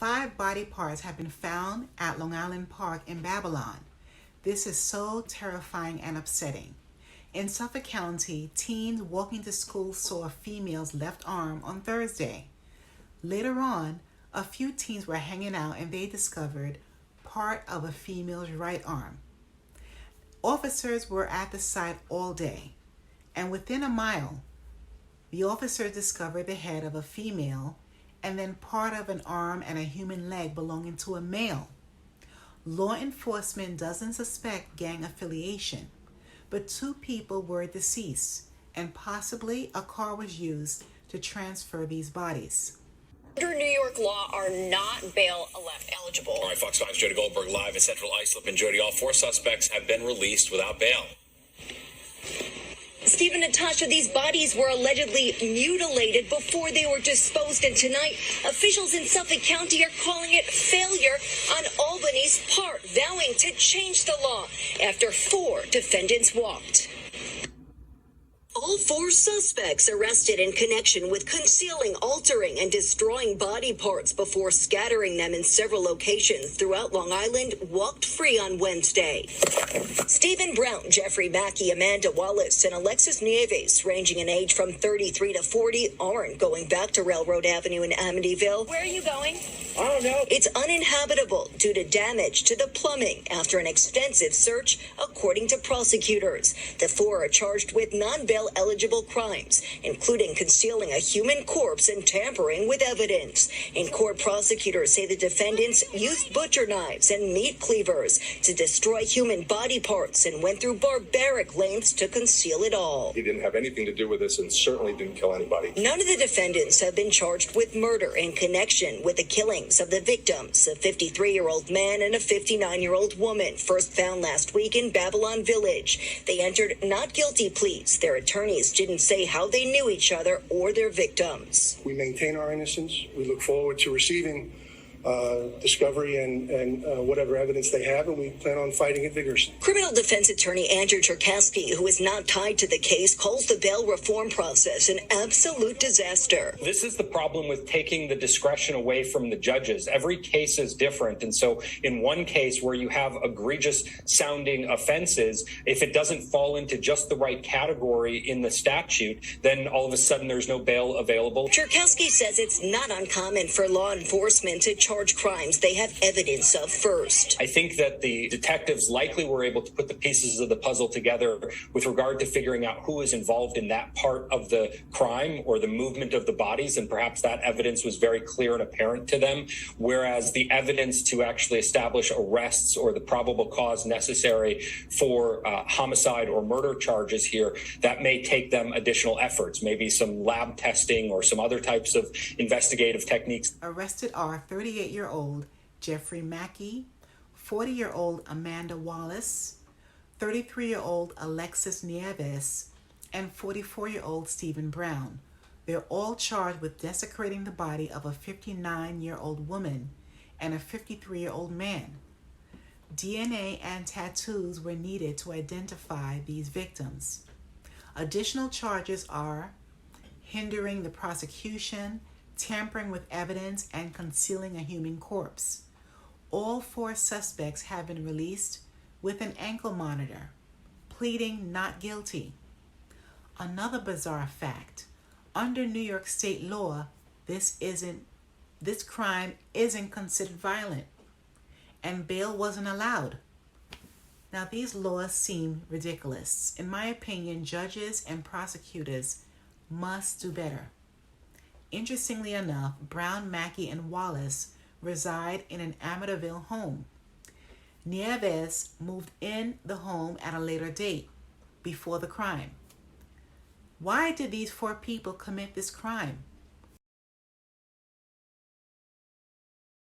5 body parts have been found at Long Island Park in Babylon. This is so terrifying and upsetting. In Suffolk County, teens walking to school saw a female's left arm on Thursday. Later on, a few teens were hanging out and they discovered part of a female's right arm. Officers were at the site all day, and within a mile, the officers discovered the head of a female and then part of an arm and a human leg belonging to a male. Law enforcement doesn't suspect gang affiliation, but 2 people were deceased, and possibly a car was used to transfer these bodies. Under New York law, are not bail eligible. All right, Fox 5's Jody Goldberg live at Central Islip. And Jody, all 4 suspects have been released without bail. Steve and Natasha, these bodies were allegedly mutilated before they were disposed, and tonight, officials in Suffolk County are calling it failure on Albany's part, vowing to change the law after 4 defendants walked. All 4 suspects arrested in connection with concealing, altering, and destroying body parts before scattering them in several locations throughout Long Island walked free on Wednesday. Stephen Brown, Jeffrey Mackey, Amanda Wallace, and Alexis Nieves, ranging in age from 33 to 40, aren't going back to Railroad Avenue in Amityville. Where are you going? I don't know. It's uninhabitable due to damage to the plumbing after an extensive search, according to prosecutors. The 4 are charged with non-bail eligible crimes, including concealing a human corpse and tampering with evidence. In court, prosecutors say the defendants used butcher knives and meat cleavers to destroy human body parts and went through barbaric lengths to conceal it all. He didn't have anything to do with this and certainly didn't kill anybody. None of the defendants have been charged with murder in connection with the killings of the victims, a 53-year-old man and a 59-year-old woman, first found last week in Babylon Village. They entered not guilty pleas. Their attorneys didn't say how they knew each other or their victims. We maintain our innocence. We look forward to receiving discovery and whatever evidence they have, and we plan on fighting it vigorously. Criminal defense attorney Andrew Cherkasky, who is not tied to the case, calls the bail reform process an absolute disaster. This is the problem with taking the discretion away from the judges. Every case is different, and so in one case where you have egregious sounding offenses, if it doesn't fall into just the right category in the statute, then all of a sudden there's no bail available. Cherkasky says it's not uncommon for law enforcement to charge crimes they have evidence of first. I think that the detectives likely were able to put the pieces of the puzzle together with regard to figuring out who is involved in that part of the crime or the movement of the bodies, and perhaps that evidence was very clear and apparent to them, whereas the evidence to actually establish arrests or the probable cause necessary for homicide or murder charges here, that may take them additional efforts, maybe some lab testing or some other types of investigative techniques. Arrested are 38-year-old Jeffrey Mackey, 40-year-old Amanda Wallace, 33-year-old Alexis Nieves, and 44-year-old Stephen Brown. They're all charged with desecrating the body of a 59-year-old woman and a 53-year-old man. DNA and tattoos were needed to identify these victims. Additional charges are hindering the prosecution, tampering with evidence, and concealing a human corpse. All 4 suspects have been released with an ankle monitor, pleading not guilty. Another bizarre fact, under New York state law, this crime isn't considered violent, and bail wasn't allowed. Now, these laws seem ridiculous. In my opinion, judges and prosecutors must do better. Interestingly enough, Brown, Mackey, and Wallace reside in an Amityville home. Nieves moved in the home at a later date, before the crime. Why did these 4 people commit this crime?